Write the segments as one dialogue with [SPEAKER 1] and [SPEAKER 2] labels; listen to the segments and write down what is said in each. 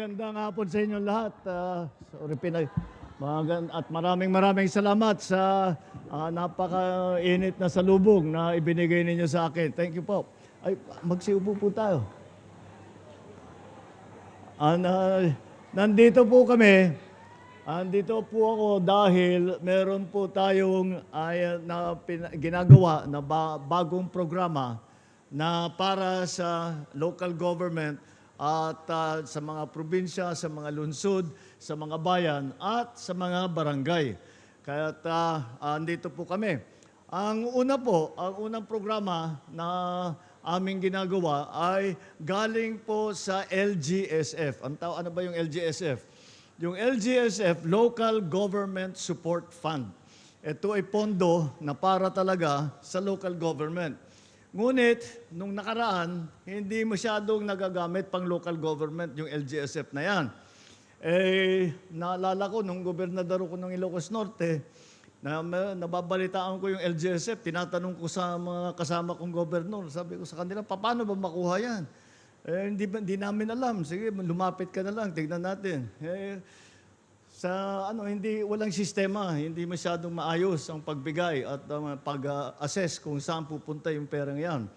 [SPEAKER 1] Magandang hapon sa inyo lahat. Sorry, at maraming salamat sa napaka-init na salubong na ibinigay ninyo sa akin. Thank you po. Ay, magsiupo po tayo. Nandito po kami. Andito po ako dahil meron po tayong ginagawa na bagong programa na para sa local government at sa mga probinsya, sa mga lungsod, sa mga bayan at sa mga barangay. Kaya andito po kami. Ang unang programa na aming ginagawa ay galing po sa LGSF. Ano ba yung LGSF? Yung LGSF, Local Government Support Fund. Ito ay pondo na para talaga sa local government. Ngunit, nung nakaraan, hindi masyadong nagagamit pang local government yung LGSF na yan. Naalala ko, nung gobernador ko ng Ilocos Norte, nababalitaan ko yung LGSF, tinatanong ko sa mga kasama kong gobernador, sabi ko sa kanila, paano ba makuha yan? Hindi namin alam. Sige, lumapit ka na lang, tignan natin. Walang sistema, hindi masyadong maayos ang pagbigay at pag-assess kung saan pupunta yung perang yan.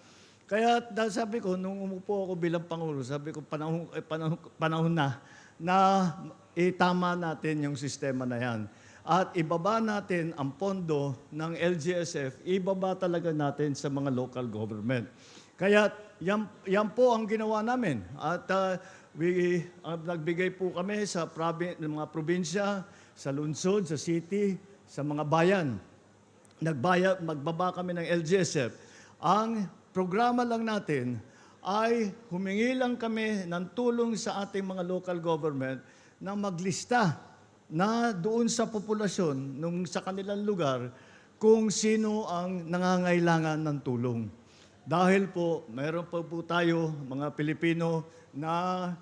[SPEAKER 1] Kaya sabi ko, nung umupo ako bilang Pangulo, sabi ko, panahon na itama natin yung sistema na yan. At ibaba natin ang pondo ng LGSF, ibaba talaga natin sa mga local government. Kaya yan po ang ginawa namin. At nagbigay po kami sa mga probinsya, sa lungsod, sa city, sa mga bayan. Magbaba kami ng LGSF. Ang programa lang natin ay humingi lang kami ng tulong sa ating mga local government na maglista na doon sa populasyon sa kanilang lugar kung sino ang nangangailangan ng tulong. Dahil po, mayroon po tayo, mga Pilipino, na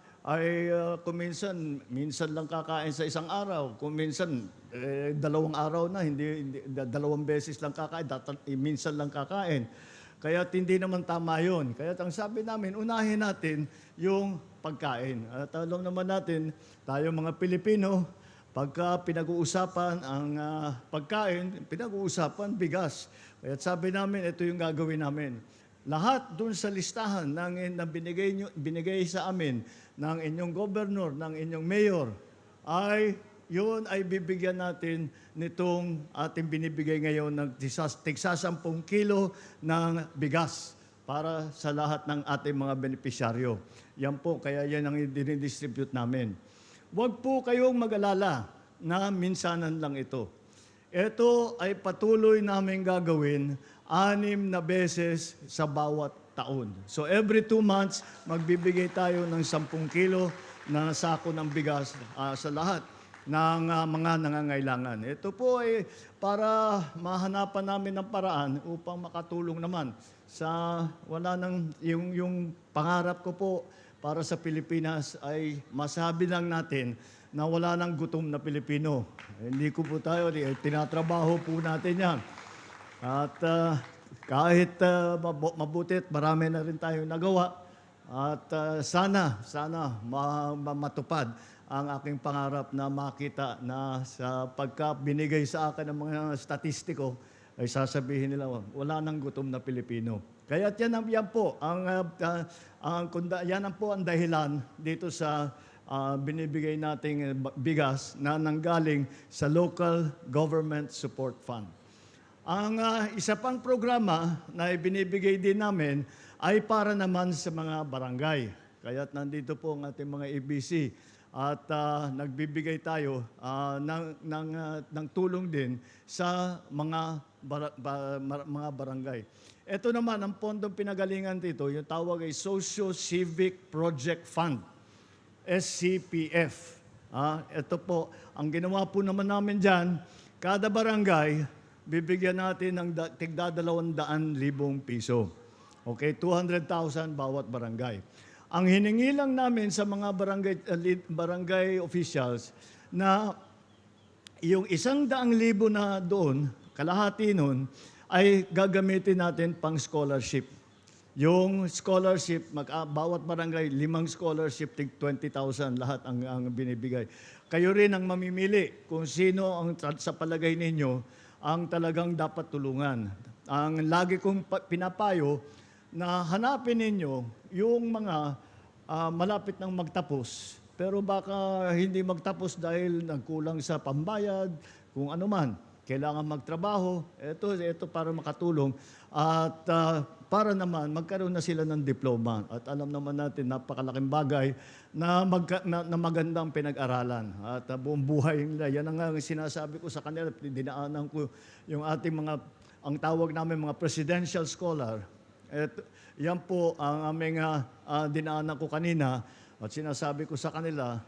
[SPEAKER 1] kung minsan lang kakain sa isang araw. Kung minsan, 2 araw na, hindi 2 beses lang kakain, minsan lang kakain. Kaya hindi naman tama yun. Kaya ang sabi namin, unahin natin yung pagkain. At alam naman natin, tayo mga Pilipino, pagka pinag-uusapan ang pagkain, pinag-uusapan bigas. Kaya sabi namin, ito yung gagawin namin. Lahat dun sa listahan na binigay sa amin ng inyong governor, ng inyong mayor, yun ay bibigyan natin nitong ating binibigay ngayon ng tigsa 10 kilo ng bigas para sa lahat ng ating mga benepisyaryo. Yan po, kaya yan ang dinidistribute namin. Huwag po kayong mag-alala na minsanan lang ito. Ito ay patuloy namin gagawin 6 na beses sa bawat taon. So every 2 months, magbibigay tayo ng 10 kilo na sako ng bigas sa lahat ng mga nangangailangan. Ito po ay para mahanapan namin ng paraan upang makatulong naman sa yung pangarap ko po para sa Pilipinas ay masabi lang natin na wala nang gutom na Pilipino. Hindi ko po tayo, tinatrabaho po natin yan. At kahit mabutit, marami na rin tayong nagawa. At sana matupad ang aking pangarap na makita na sa pagka binigay sa akin ng mga statistiko, ay sasabihin nila, wala nang gutom na Pilipino. Kaya yan po ang dahilan dito sa binibigay nating bigas na nanggaling sa Local Government Support Fund. Ang isa pang programa na ibinibigay din namin ay para naman sa mga barangay. Kaya't nandito po ang ating mga ABC at nagbibigay tayo ng tulong din sa mga barangay. Ito naman, ang pondong pinagalingan dito, yung tawag ay Socio-Civic Project Fund, SCPF. Ito po, ang ginawa po naman namin dyan, kada barangay, bibigyan natin ng tigda 200,000 piso. Okay, 200,000 bawat barangay. Ang hiningi lang namin sa mga barangay officials na yung 100,000 na doon, kalahati nun, ay gagamitin natin pang scholarship. Yung scholarship, bawat barangay, 5 scholarship, tig 20,000 lahat ang binibigay. Kayo rin ang mamimili kung sino ang sa palagay ninyo ang talagang dapat tulungan. Ang lagi kong pinapayo na hanapin ninyo yung mga malapit nang magtapos, pero baka hindi magtapos dahil nagkulang sa pambayad, kung ano man. Kailangan magtrabaho, ito para makatulong at para naman magkaroon na sila ng diploma. At alam naman natin, napakalaking bagay na magandang pinag-aralan. At buong buhay nila, yan ang sinasabi ko sa kanila, dinaanan ko yung ating ang tawag namin mga presidential scholar. Yan po ang aming dinaanan ko kanina at sinasabi ko sa kanila,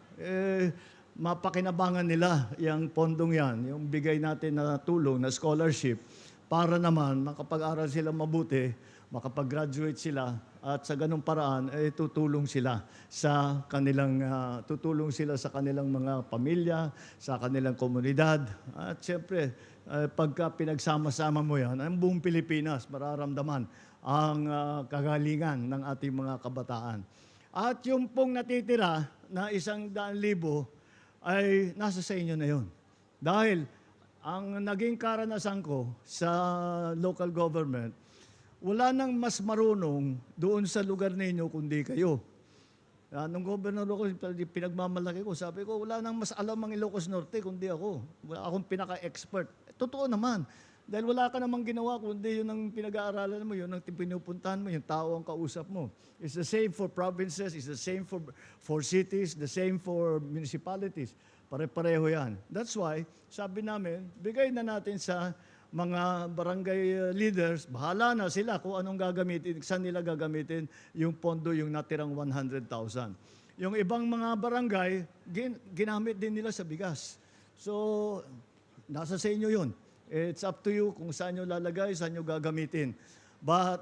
[SPEAKER 1] mapakinabangan nila yung pondong yan, yung bigay natin na tulong, na scholarship, para naman makapag-aral sila mabuti, makapag-graduate sila, at sa ganung paraan, tutulong sila sa kanilang mga pamilya, sa kanilang komunidad. At siyempre, pagka pinagsama-sama mo yan, ang buong Pilipinas mararamdaman ang kagalingan ng ating mga kabataan. At yung pong natitira na 100,000 ay nasa sa inyo na yun. Dahil ang naging karanasan ko sa local government, wala nang mas marunong doon sa lugar ninyo kundi kayo. Nung gobernador ko, pinagmamalaki ko, sabi ko, wala nang mas alam ang Ilocos Norte kundi ako. Wala akong pinaka-expert. Totoo naman. Dahil wala ka namang ginawa kundi yun ang pinag-aaralan mo, yun ang pinupuntahan mo, yung tao ang kausap mo. It's the same for provinces, it's the same for cities, the same for municipalities. Pare-pareho yan. That's why, sabi namin, bigay na natin sa mga barangay leaders, bahala na sila kung anong gagamitin, saan nila gagamitin yung pondo, yung natirang 100,000. Yung ibang mga barangay, ginamit din nila sa bigas. So, nasa sa inyo yun. It's up to you kung saan nyo lalagay, saan nyo gagamitin.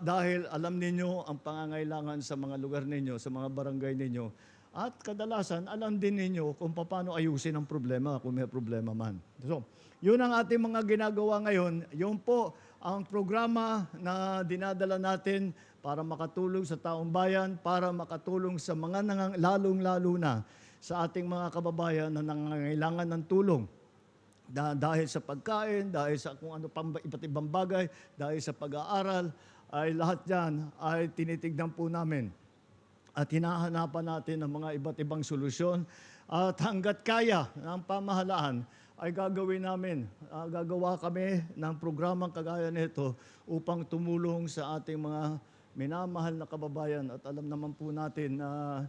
[SPEAKER 1] Dahil alam ninyo ang pangangailangan sa mga lugar ninyo, sa mga barangay ninyo. At kadalasan, alam din ninyo kung paano ayusin ang problema, kung may problema man. So, yun ang ating mga ginagawa ngayon. Yun po ang programa na dinadala natin para makatulong sa taong bayan, para makatulong sa mga lalong-lalo na sa ating mga kababayan na nangangailangan ng tulong. Dahil sa pagkain, dahil sa kung ano pang iba't ibang bagay, dahil sa pag-aaral, ay lahat yan ay tinitignan po namin. At hinahanapan natin ng mga iba't ibang solusyon. At hanggat kaya ng pamahalaan, ay gagawin namin. Gagawa kami ng programang kagaya nito upang tumulong sa ating mga minamahal na kababayan. At alam naman po natin na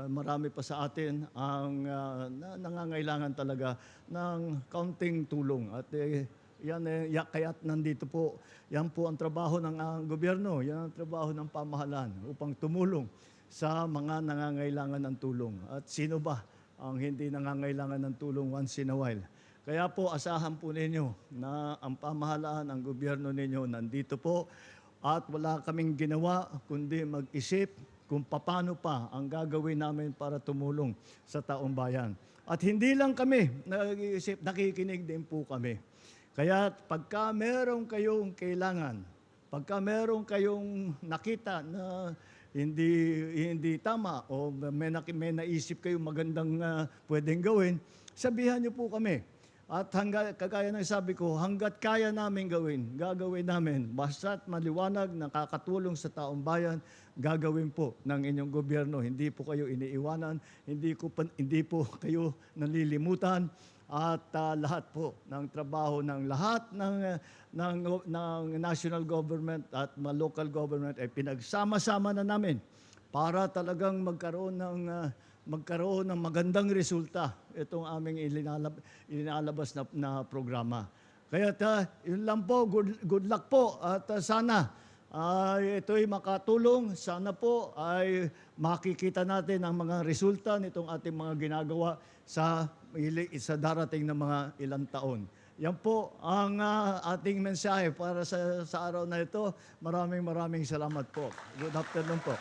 [SPEAKER 1] marami pa sa atin ang nangangailangan talaga ng kaunting tulong. At kaya't nandito po, yan po ang trabaho ng gobyerno, yan ang trabaho ng pamahalaan upang tumulong sa mga nangangailangan ng tulong. At sino ba ang hindi nangangailangan ng tulong once in a while? Kaya po, asahan po ninyo na ang pamahalaan, ang gobyerno ninyo nandito po at wala kaming ginawa kundi mag-isip kung paano pa ang gagawin namin para tumulong sa taong bayan. At hindi lang kami nag-iisip, nakikinig din po kami. Kaya pagka meron kayong kailangan, pagka meron kayong nakita na hindi tama o may naisip kayo magandang pwedeng gawin, sabihan niyo po kami. At kagaya ng sabi ko, hanggat kaya namin gawin, gagawin namin. Basta't maliwanag, nakakatulong sa taong bayan, gagawin po ng inyong gobyerno. Hindi po kayo iniiwanan, hindi po kayo nalilimutan. At lahat po ng trabaho ng lahat ng national government at local government ay pinagsama-sama na namin para talagang magkaroon ng magandang resulta itong aming ilinalabas na programa. Kaya yun lang po, good luck po at sana ito'y makatulong. Sana po ay makikita natin ang mga resulta nitong ating mga ginagawa sa darating na mga ilang taon. Yan po ang ating mensahe para sa araw na ito. Maraming salamat po. Good afternoon po.